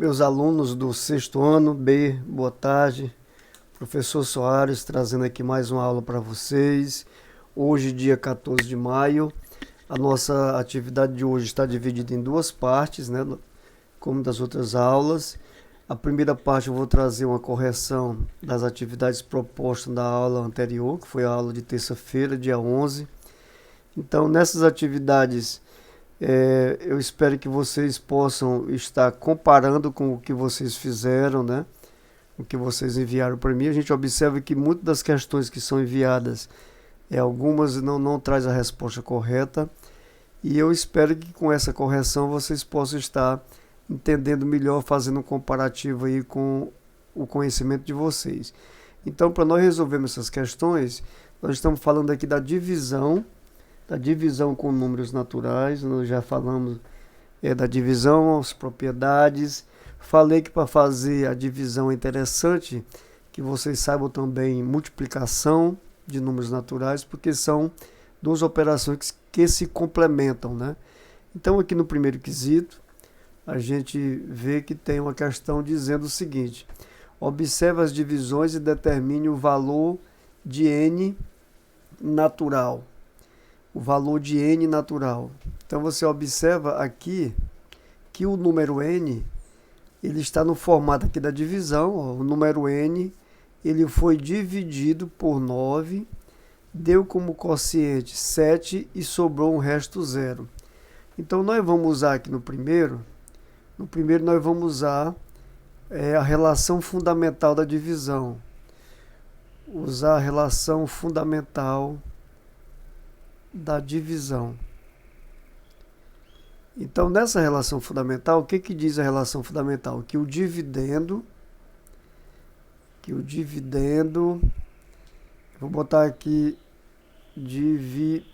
Meus alunos do sexto ano B, boa tarde. Professor Soares trazendo aqui mais uma aula para vocês. Hoje, dia 14 de maio, a nossa atividade de hoje está dividida em duas partes, né? Como das outras aulas. A primeira parte eu vou trazer uma correção das atividades propostas da aula anterior, que foi a aula de terça-feira, dia 11. Então, nessas atividades, eu espero que vocês possam estar comparando com o que vocês fizeram, né? O que vocês enviaram para mim. A gente observa que muitas das questões que são enviadas, algumas não traz a resposta correta. E eu espero que com essa correção vocês possam estar entendendo melhor, fazendo um comparativo aí com o conhecimento de vocês. Então, para nós resolvermos essas questões, nós estamos falando aqui da divisão com números naturais. Nós já falamos da divisão, as propriedades. Falei que para fazer a divisão é interessante que vocês saibam também multiplicação de números naturais, porque são duas operações que se complementam, né? Então, aqui no primeiro quesito, a gente vê que tem uma questão dizendo o seguinte: observe as divisões e determine o valor de n natural. O valor de n natural. Então, você observa aqui que o número n, ele está no formato aqui da divisão. Ó, o número n, ele foi dividido por 9, deu como quociente 7 e sobrou um resto 0. Então, nós vamos usar aqui no primeiro nós vamos usar a relação fundamental da divisão. Usar a relação fundamental da divisão. Então, nessa relação fundamental, o que diz a relação fundamental? Que o dividendo, vou botar aqui, dividendo,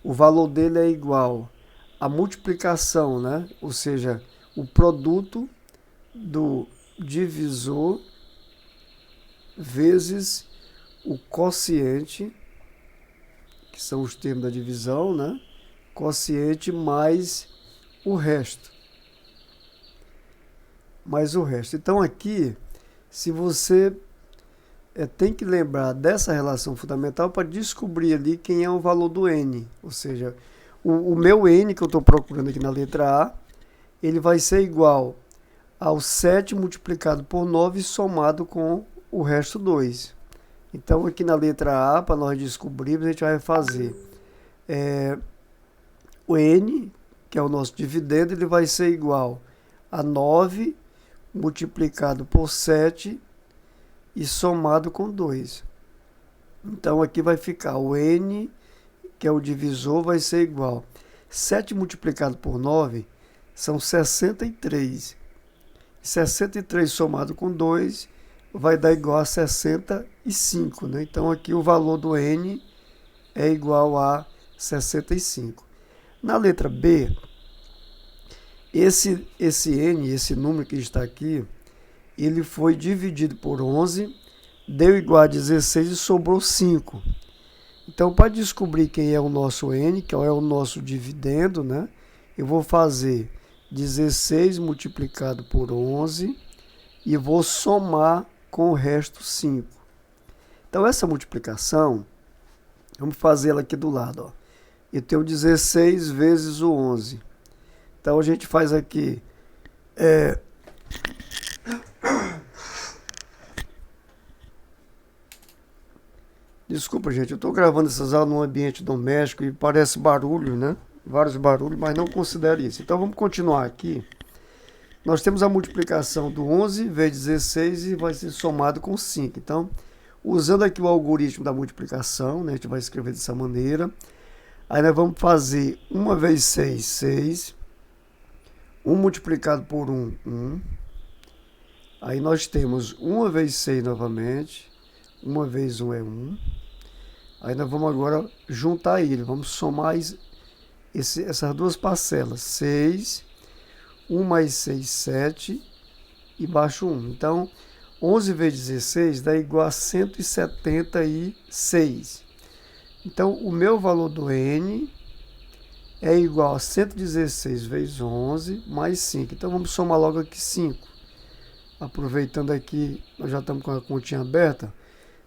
o valor dele é igual à multiplicação, né? Ou seja, o produto do divisor vezes o quociente, que são os termos da divisão, né? Quociente mais o resto. Então, aqui, se você tem que lembrar dessa relação fundamental para descobrir ali quem é o valor do n. Ou seja, o meu n, que eu estou procurando aqui na letra A, ele vai ser igual ao 7 multiplicado por 9 somado com o resto 2. Então, aqui na letra A, para nós descobrirmos, a gente vai fazer o n, que é o nosso dividendo, ele vai ser igual a 9 multiplicado por 7 e somado com 2. Então, aqui vai ficar o n, que é o divisor, vai ser igual. 7 multiplicado por 9 são 63. 63 somado com 2 vai dar igual a 65, né? Então, aqui o valor do n é igual a 65. Na letra B, esse n, esse número que está aqui, ele foi dividido por 11, deu igual a 16 e sobrou 5. Então, para descobrir quem é o nosso n, que é o nosso dividendo, né? Eu vou fazer 16 multiplicado por 11 e vou somar com o resto 5. Então, essa multiplicação, vamos fazê-la aqui do lado. Ó. Eu tenho 16 vezes o 11. Então, a gente faz aqui... Desculpa, gente, eu estou gravando essas aulas num ambiente doméstico e parece barulho, né? Vários barulhos, mas não considere isso. Então, vamos continuar aqui. Nós temos a multiplicação do 11 vezes 16 e vai ser somado com 5. Então, usando aqui o algoritmo da multiplicação, né, a gente vai escrever dessa maneira. Aí nós vamos fazer 1 vezes 6, 6. 1 multiplicado por 1, 1. Aí nós temos 1 vezes 6 novamente. 1 vezes 1 é 1. Aí nós vamos agora juntar ele. Vamos somar essas duas parcelas. 6, 1 mais 6, 7 e baixo 1. Então, 11 vezes 16 dá igual a 176. Então, o meu valor do n é igual a 116 vezes 11 mais 5. Então vamos somar logo aqui 5. Aproveitando aqui, nós já estamos com a continha aberta.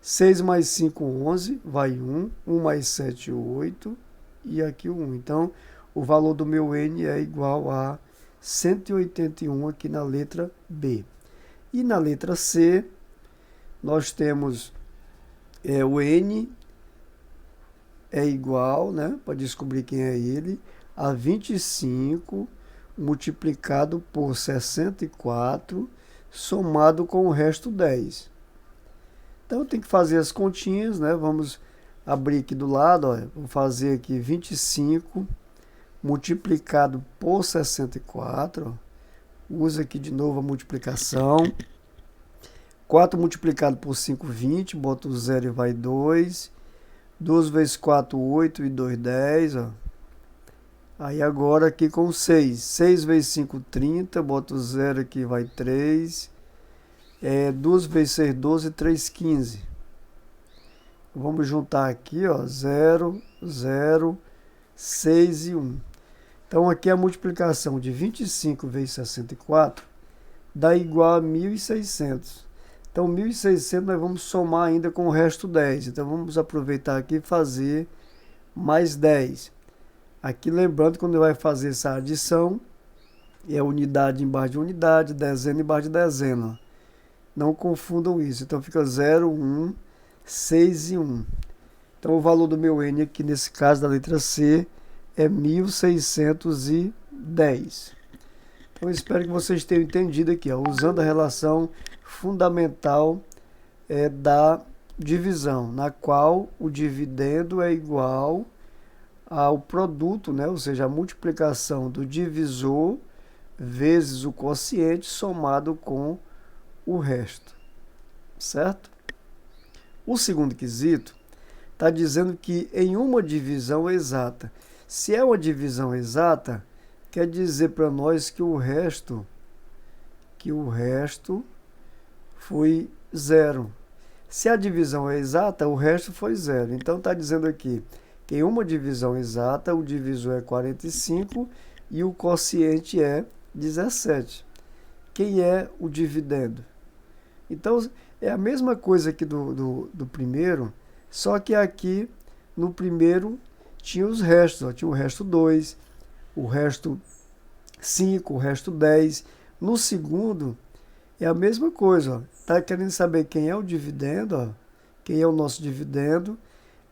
6 mais 5, 11, vai 1. 1 mais 7, 8. E aqui o 1. Então, o valor do meu N é igual a 181 aqui na letra B. E na letra C, nós temos o N é igual, né, para descobrir quem é ele, a 25 multiplicado por 64, somado com o resto 10. Então, tem que fazer as continhas, né? Vamos abrir aqui do lado, ó, vou fazer aqui 25 multiplicado por 64, ó. Usa aqui de novo a multiplicação. 4 multiplicado por 5, 20, bota o 0 e vai 2. 2 vezes 4, 8 e 2, 10, ó. Aí agora aqui com 6. 6 vezes 5, 30, bota o 0 aqui, vai 3. 2 vezes 6, 12, 3, 15. Vamos juntar aqui, ó, 0, 0, 6 e 1. Então aqui a multiplicação de 25 vezes 64 dá igual a 1.600. Então 1.600 nós vamos somar ainda com o resto 10. Então vamos aproveitar aqui e fazer mais 10. Aqui lembrando, quando vai fazer essa adição, é unidade embaixo de unidade, dezena embaixo de dezena. Não confundam isso. Então fica 0, 1, 6 e 1. Então o valor do meu N aqui, nesse caso da letra C, é 1.610. Então eu espero que vocês tenham entendido aqui, ó, usando a relação fundamental da divisão, na qual o dividendo é igual ao produto, né? Ou seja, a multiplicação do divisor vezes o quociente somado com o resto, certo? O segundo quesito está dizendo que em uma divisão exata, se é uma divisão exata, quer dizer para nós que o resto foi zero. Se a divisão é exata, o resto foi zero. Então está dizendo aqui que em uma divisão exata, o divisor é 45 e o quociente é 17. Quem é o dividendo? Então, é a mesma coisa aqui do primeiro, só que aqui no primeiro tinha os restos. Ó, tinha o resto 2, o resto 5, o resto 10. No segundo, é a mesma coisa. Está querendo saber quem é o dividendo, ó, quem é o nosso dividendo.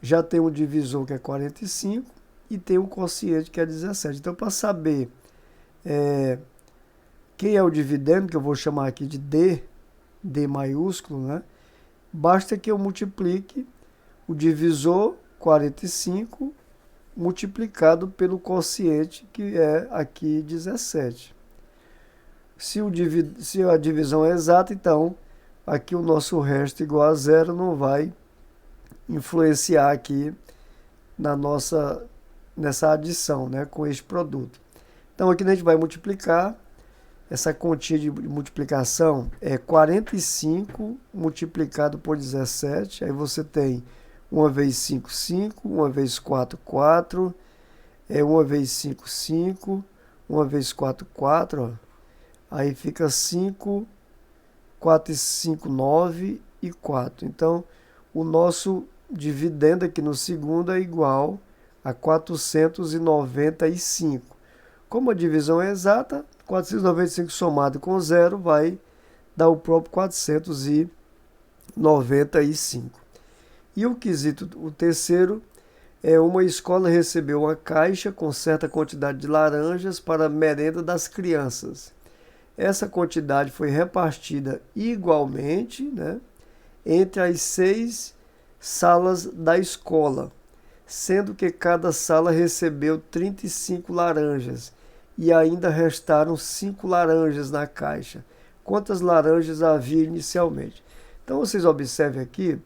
Já tem um divisor que é 45 e tem um quociente que é 17. Então, para saber quem é o dividendo, que eu vou chamar aqui de D maiúsculo, né? Basta que eu multiplique o divisor 45 multiplicado pelo quociente, que é aqui 17. Se a divisão é exata, então aqui o nosso resto igual a zero não vai influenciar aqui nessa adição, né, com este produto. Então aqui a gente vai multiplicar. Essa continha de multiplicação é 45 multiplicado por 17. Aí você tem 1 vezes 5, 5. 1 vezes 4, 4. 1 vezes 5, 5. 1 vezes 4, 4. Ó. Aí fica 5, 4 e 5, 9 e 4. Então, o nosso dividendo aqui no segundo é igual a 495. Como a divisão é exata, 495 somado com 0 vai dar o próprio 495. E o quesito, o terceiro, uma escola recebeu uma caixa com certa quantidade de laranjas para a merenda das crianças. Essa quantidade foi repartida igualmente, né, entre as 6 salas da escola, sendo que cada sala recebeu 35 laranjas. E ainda restaram 5 laranjas na caixa. Quantas laranjas havia inicialmente? Então vocês observem aqui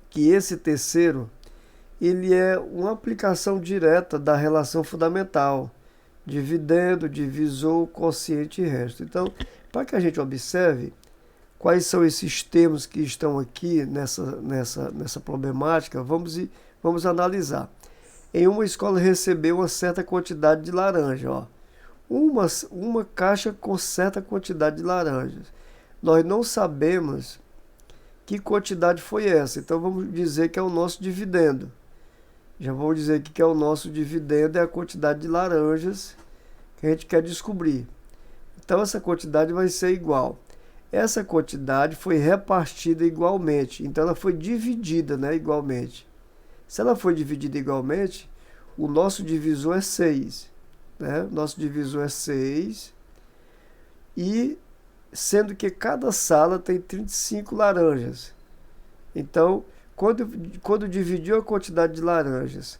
que esse terceiro, ele é uma aplicação direta da relação fundamental. Dividendo, divisor, quociente e resto. Então, para que a gente observe quais são esses termos que estão aqui nessa problemática, vamos analisar. em uma escola recebeu uma certa quantidade de laranja, ó. Uma caixa com certa quantidade de laranjas. Nós não sabemos que quantidade foi essa, então vamos dizer que é o nosso dividendo. Já vou dizer aqui que é o nosso dividendo, é a quantidade de laranjas que a gente quer descobrir. Então essa quantidade vai ser igual. Essa quantidade foi repartida igualmente, então ela foi dividida, né, igualmente. Se ela foi dividida igualmente, o nosso divisor é 6. Né? Nosso divisor é 6. E sendo que cada sala tem 35 laranjas. Então, quando dividiu a quantidade de laranjas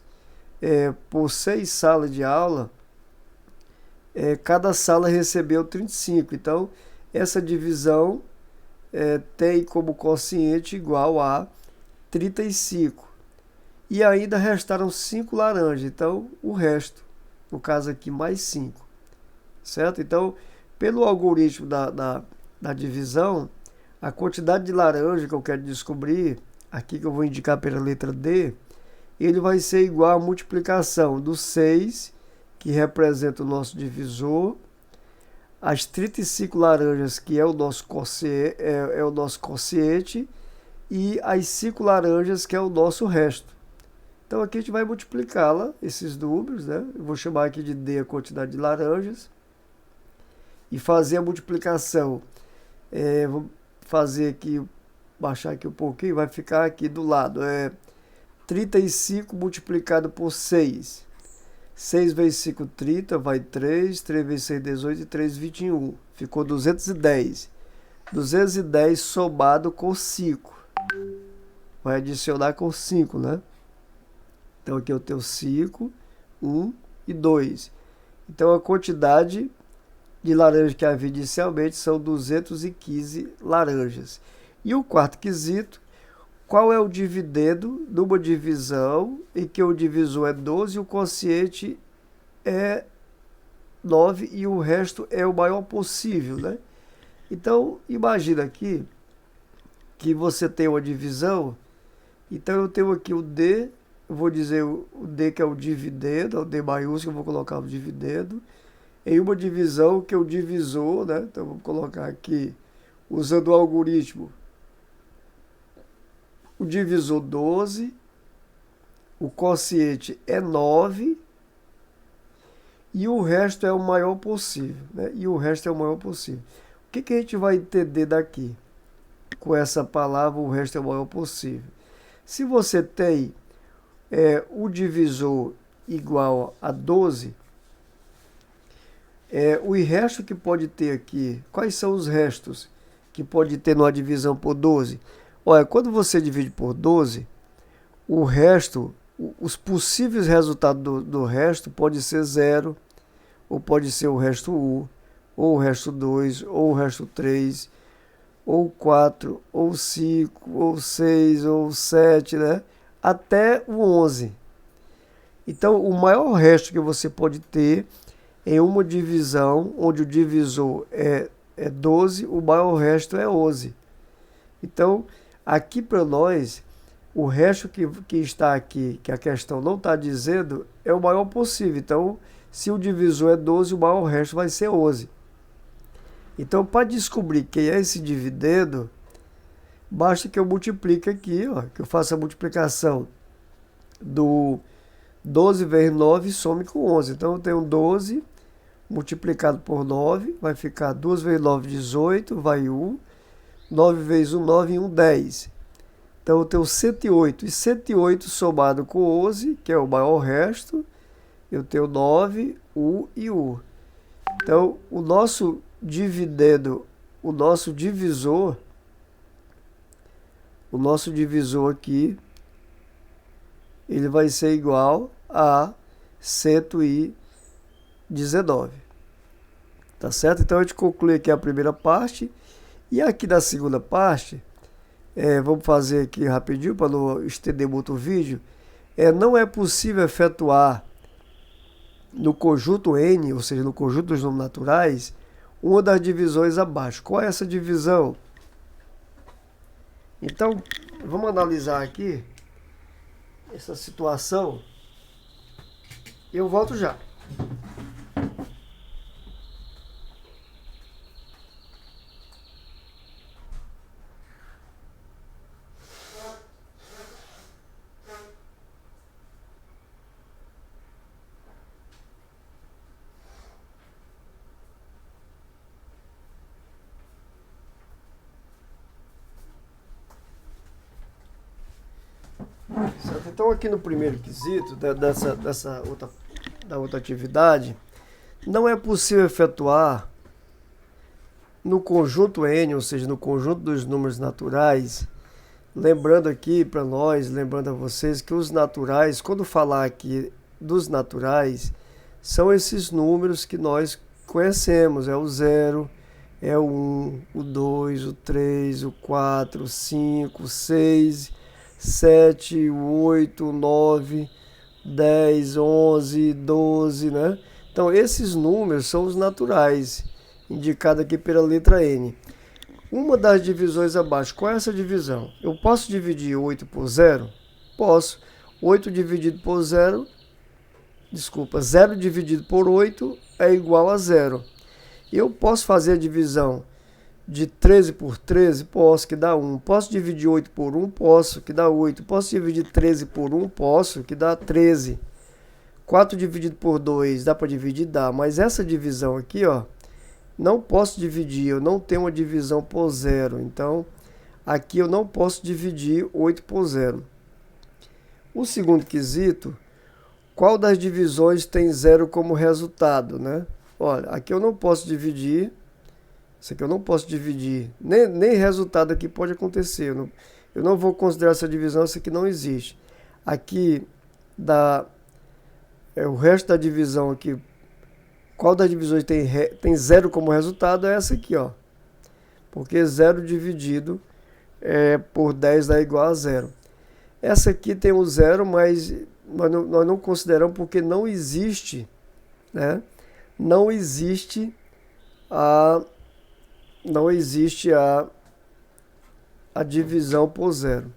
por 6 salas de aula, cada sala recebeu 35. Então, essa divisão tem como quociente igual a 35. E ainda restaram 5 laranjas. Então, o resto, no caso aqui, mais 5. Certo? Então, pelo algoritmo da divisão, a quantidade de laranja que eu quero descobrir, aqui que eu vou indicar pela letra D, ele vai ser igual à multiplicação do 6, que representa o nosso divisor, as 35 laranjas, que é o nosso quociente, e as 5 laranjas, que é o nosso resto. Então aqui a gente vai multiplicá-la, esses números, né? Eu vou chamar aqui de D a quantidade de laranjas, e fazer a multiplicação. Vou fazer aqui, baixar aqui um pouquinho, vai ficar aqui do lado. 35 multiplicado por 6. 6 vezes 5, 30, vai 3. 3 vezes 6, 18 e 3, 21. Ficou 210. 210 somado com 5. Vai adicionar com 5, né? Então aqui eu tenho 5, 1 e 2. Então a quantidade de laranja que havia inicialmente são 215 laranjas. E o quarto quesito, qual é o dividendo numa divisão em que o divisor é 12 e o quociente é 9 e o resto é o maior possível, né? Então, imagina aqui que você tem uma divisão, então eu tenho aqui o D, eu vou dizer o D que é o dividendo, o D maiúsculo, eu vou colocar o dividendo, em uma divisão que é o divisor, né? Então vamos colocar aqui, usando o algoritmo, o divisor 12, o quociente é 9 e o resto é o maior possível, né? E o resto é o maior possível. O que a gente vai entender daqui com essa palavra, o resto é o maior possível? Se você tem o divisor igual a 12, o resto que pode ter aqui, quais são os restos que pode ter numa divisão por 12? Olha, quando você divide por 12, o resto, os possíveis resultados do resto pode ser 0, ou pode ser o resto 1, ou o resto 2, ou o resto 3, ou 4, ou 5, ou 6, ou 7, né? Até o 11. Então, o maior resto que você pode ter em uma divisão, onde o divisor é 12, o maior resto é 11. Então, aqui para nós, o resto que está aqui, que a questão não está dizendo, é o maior possível. Então, se o divisor é 12, o maior resto vai ser 11. Então, para descobrir quem é esse dividendo, basta que eu multiplique aqui, ó, que eu faça a multiplicação do 12 vezes 9 e some com 11. Então, eu tenho 12 multiplicado por 9, vai ficar 2 vezes 9, 18, vai 1. 9 vezes 1, 9 e 1, 10. Então, eu tenho 108. E 108 somado com 11, que é o maior resto, eu tenho 9, 1 e 1. Então, o nosso dividendo, o nosso divisor aqui, ele vai ser igual a 119. Tá certo? Então, a gente conclui aqui a primeira parte. E aqui na segunda parte, vamos fazer aqui rapidinho para não estender muito o vídeo. Não é possível efetuar no conjunto N, ou seja, no conjunto dos números naturais, uma das divisões abaixo. Qual é essa divisão? Então, vamos analisar aqui essa situação. Eu volto já. Certo? Então, aqui no primeiro quesito da outra atividade, não é possível efetuar no conjunto N, ou seja, no conjunto dos números naturais, lembrando aqui para nós, lembrando a vocês que os naturais, quando falar aqui dos naturais, são esses números que nós conhecemos, é o 0, é o 1, o 2, o 3, o 4, o 5, o 6, 7, o 8, o 9, 10, 11, 12, né? Então, esses números são os naturais, indicados aqui pela letra N. Uma das divisões abaixo, qual é essa divisão? Eu posso dividir 8 por 0? Posso. 8 dividido por 0, 0 dividido por 8 é igual a 0. Eu posso fazer a divisão de 13 por 13? Posso, que dá 1. Posso dividir 8 por 1? Posso, que dá 8. Posso dividir 13 por 1? Posso, que dá 13. 4 dividido por 2, dá para dividir? Dá. Mas essa divisão aqui, ó, não posso dividir, eu não tenho uma divisão por 0. Então, aqui eu não posso dividir 8 por 0. O segundo quesito, qual das divisões tem 0 como resultado, né? Olha, aqui eu não posso dividir. Isso aqui eu não posso dividir. Nem resultado aqui pode acontecer. Eu não vou considerar essa divisão, isso aqui não existe. Aqui, o resto da divisão aqui, qual das divisões tem 0 como resultado é essa aqui, ó. Porque 0 dividido por 10 dá igual a 0. Essa aqui tem o 0, mas nós não consideramos porque não existe, né? Não existe a divisão por 0.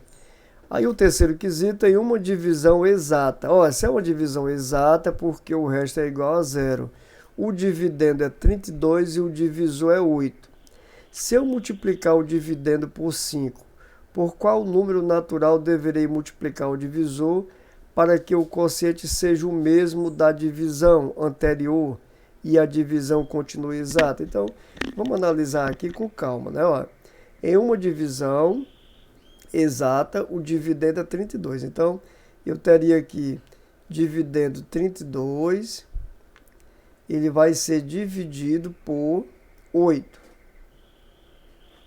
Aí o terceiro quesito tem uma divisão exata. Ó, essa é uma divisão exata porque o resto é igual a 0. O dividendo é 32 e o divisor é 8. Se eu multiplicar o dividendo por 5, por qual número natural deverei multiplicar o divisor para que o quociente seja o mesmo da divisão anterior e a divisão continue exata? Então, vamos analisar aqui com calma, né? Ó, em uma divisão exata, o dividendo é 32. Então, eu teria aqui dividendo 32, ele vai ser dividido por 8,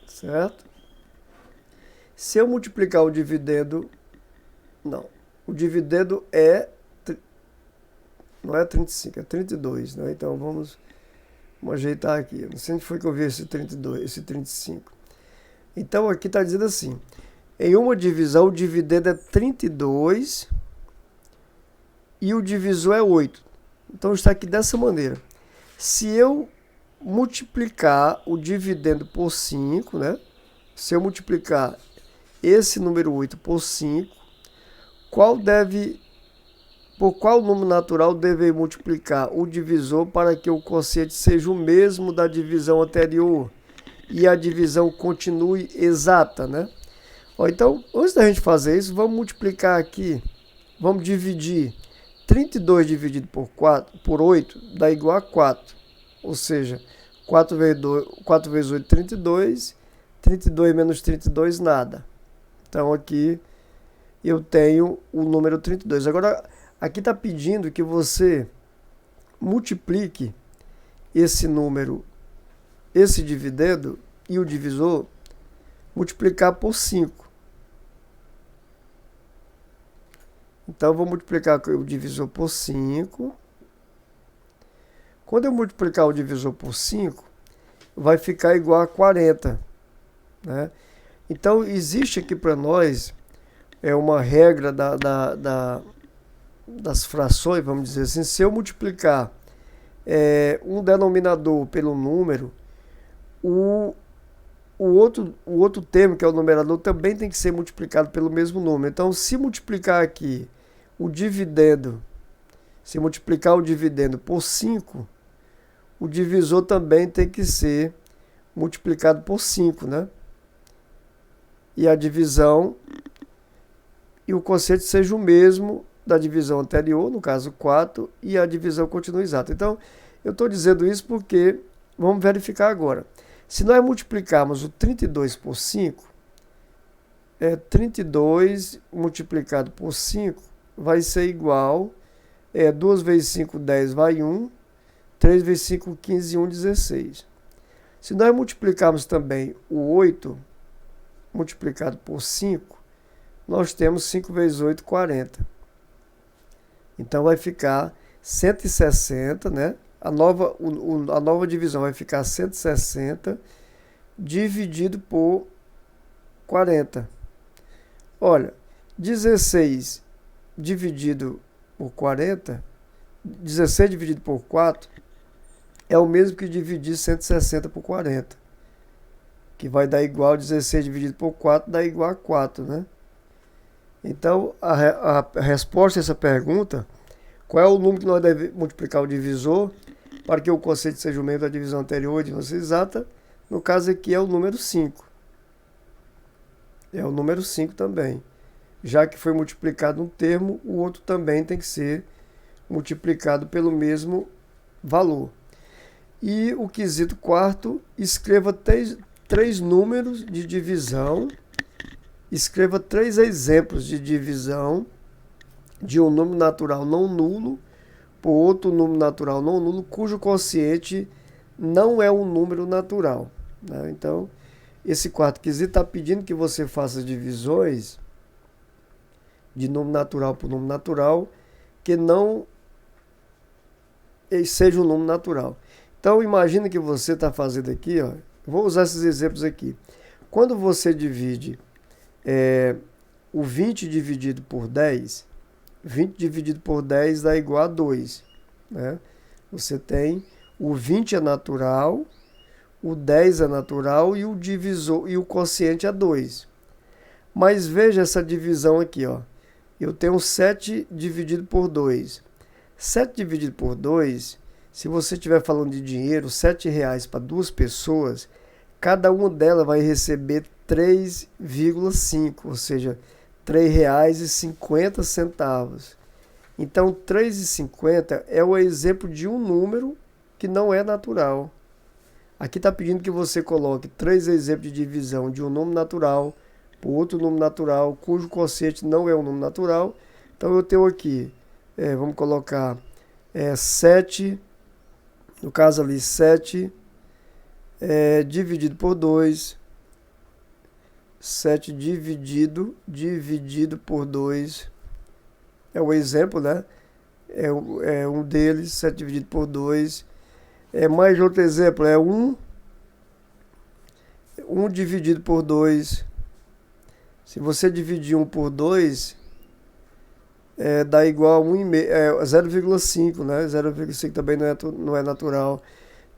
certo? Se eu multiplicar o dividendo, não, o dividendo não é 35, é 32, né? Então, vamos ajeitar aqui. Não sei onde foi que eu vi esse 32, esse 35. Então, aqui está dizendo assim, em uma divisão, o dividendo é 32 e o divisor é 8. Então, está aqui dessa maneira. Se eu multiplicar o dividendo por 5, né? Se eu multiplicar esse número 8 por 5, por qual número natural deve multiplicar o divisor para que o quociente seja o mesmo da divisão anterior e a divisão continue exata, né? Ó, então, antes da gente fazer isso, vamos multiplicar aqui, vamos dividir 32 dividido por 8 dá igual a 4. Ou seja, 4 vezes 8, 32. 32 menos 32, nada. Então, aqui eu tenho o número 32. Agora, aqui está pedindo que você multiplique esse número, esse dividendo e o divisor, multiplicar por 5. Então, eu vou multiplicar o divisor por 5. Quando eu multiplicar o divisor por 5, vai ficar igual a 40. Né? Então, existe aqui para nós uma regra das frações, vamos dizer assim. Se eu multiplicar um denominador pelo número, o outro termo, que é o numerador, também tem que ser multiplicado pelo mesmo número. Então, se multiplicar aqui o dividendo, Se multiplicar o dividendo por 5, o divisor também tem que ser multiplicado por 5, né? E a divisão e o quociente seja o mesmo da divisão anterior, no caso 4, e a divisão continua exata. Então, eu estou dizendo isso porque, vamos verificar agora. Se nós multiplicarmos o 32 por 5, 32 multiplicado por 5 vai ser igual, 2 vezes 5, 10, vai 1, 3 vezes 5, 15, 1, 16. Se nós multiplicarmos também o 8 multiplicado por 5, nós temos 5 vezes 8, 40. Então vai ficar 160, né? A nova divisão vai ficar 160 dividido por 40. Olha, 16 dividido por 40, 16 dividido por 4, é o mesmo que dividir 160 por 40. Que vai dar igual, 16 dividido por 4 dá igual a 4, né? Então, a resposta a essa pergunta, qual é o número que nós devemos multiplicar o divisor para que o quociente seja o mesmo da divisão anterior e divisão exata? No caso aqui é o número 5. É o número 5 também. Já que foi multiplicado um termo, o outro também tem que ser multiplicado pelo mesmo valor. E o quesito quarto, escreva três números de divisão. Escreva 3 exemplos de divisão de um número natural não nulo por outro número natural não nulo, cujo quociente não é um número natural, né? Então, esse quarto quesito está pedindo que você faça divisões de número natural por número natural que não seja um número natural. Então, imagina que você está fazendo aqui, ó, vou usar esses exemplos aqui. Quando você divide o 20 dividido por 10, 20 dividido por 10 dá igual a 2, né? Você tem o 20 é natural, o 10 é natural e o divisor e o quociente é 2. Mas veja essa divisão aqui, ó. Eu tenho 7 dividido por 2. 7 dividido por 2, se você estiver falando de dinheiro, R$7 para 2 pessoas, cada uma delas vai receber 3,5, ou seja, R$3,50. Então, 3,50 é o exemplo de um número que não é natural. Aqui está pedindo que você coloque 3 exemplos de divisão de um número natural por outro número natural, cujo quociente não é um número natural. Então, eu tenho aqui, vamos colocar 7, no caso ali, 7 dividido por 2. 7 dividido por 2 é o exemplo, né? É um deles, 7 dividido por 2. Mais outro exemplo, 1 dividido por 2. Se você dividir 1 por 2, dá igual a 0,5, né? 0,5 também não é natural.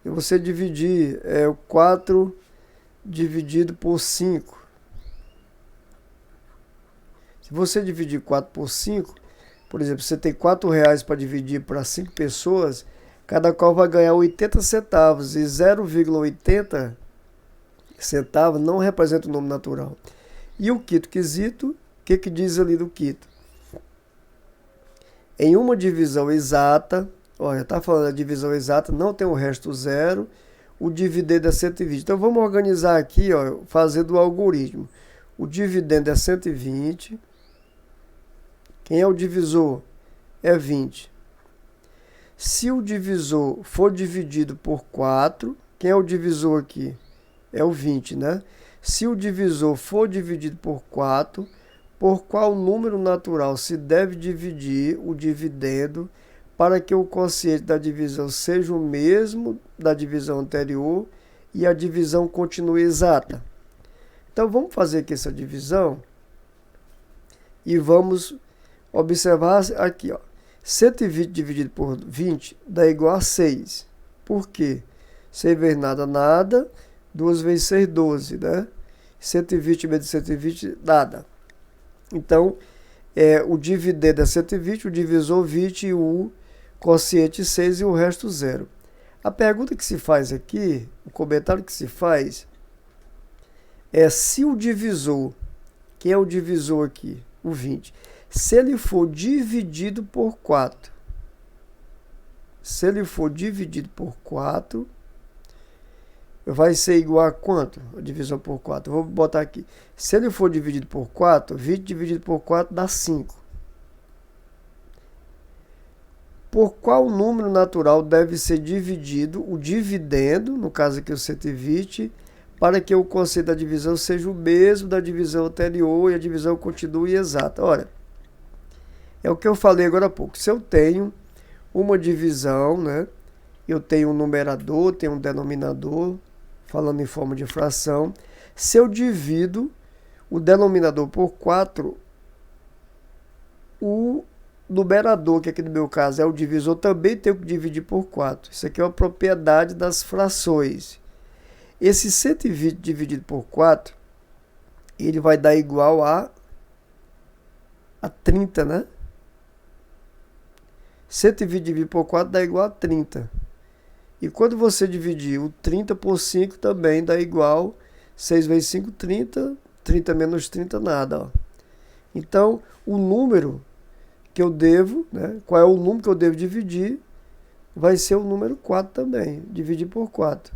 E você dividir 4 dividido por 5. Se você dividir 4 por 5, por exemplo, você tem R$4 para dividir para 5 pessoas, cada qual vai ganhar 80 centavos. E 0,80 centavos não representa o número natural. E o quinto quesito, o que diz ali do quinto? Em uma divisão exata, olha, está falando da divisão exata, não tem o resto zero, o dividendo é 120. Então vamos organizar aqui, ó, fazendo o algoritmo. O dividendo é 120. Quem é o divisor? É 20. Se o divisor for dividido por 4, quem é o divisor aqui? É o 20, né? Se o divisor for dividido por 4, por qual número natural se deve dividir o dividendo para que o quociente da divisão seja o mesmo da divisão anterior e a divisão continue exata? Então vamos fazer aqui essa divisão e vamos observar aqui, ó. 120 dividido por 20 dá igual a 6. Por quê? 6 vezes nada, nada. 2 vezes 6, 12, né? 120 menos 120, nada. Então, o dividendo é 120, o divisor 20 e o quociente 6 e o resto 0. A pergunta que se faz aqui, o comentário que se faz, é se o divisor, quem é o divisor aqui? O 20. Se ele for dividido por 4, se ele for dividido por 4, vai ser igual a quanto? A divisão por 4. Vou botar aqui. Se ele for dividido por 4, 20 dividido por 4 dá 5. Por qual número natural deve ser dividido o dividendo, no caso aqui o 120, para que o conceito da divisão seja o mesmo da divisão anterior e a divisão continue exata? Olha, é o que eu falei agora há pouco. Se eu tenho uma divisão, né? Eu tenho um numerador, tenho um denominador, falando em forma de fração. Se eu divido o denominador por 4, o numerador, que aqui no meu caso é o divisor, também tenho que dividir por 4. Isso aqui é uma propriedade das frações. Esse 120 dividido por 4, ele vai dar igual a 30, né? 120 dividido por 4 dá igual a 30. E quando você dividir o 30 por 5, também dá igual 6 vezes 5, 30. 30 menos 30, nada. Ó. Então, o número que eu devo, né? Qual é o número que eu devo dividir? Vai ser o número 4 também. Dividir por 4.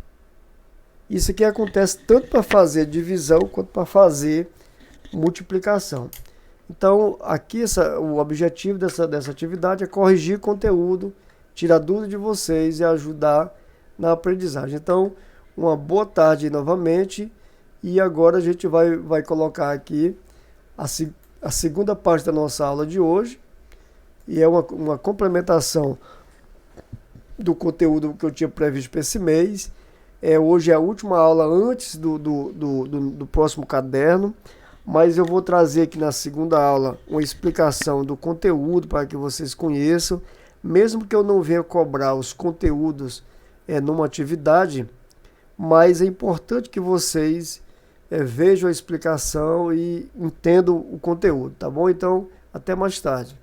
Isso aqui acontece tanto para fazer divisão quanto para fazer multiplicação. Então, aqui o objetivo dessa atividade é corrigir conteúdo, tirar dúvida de vocês e ajudar na aprendizagem. Então, uma boa tarde novamente. E agora a gente vai colocar aqui a segunda parte da nossa aula de hoje. E é uma complementação do conteúdo que eu tinha previsto para esse mês. Hoje é a última aula antes do próximo caderno. Mas eu vou trazer aqui na segunda aula uma explicação do conteúdo para que vocês conheçam. Mesmo que eu não venha cobrar os conteúdos numa atividade, mas é importante que vocês vejam a explicação e entendam o conteúdo, tá bom? Então, até mais tarde.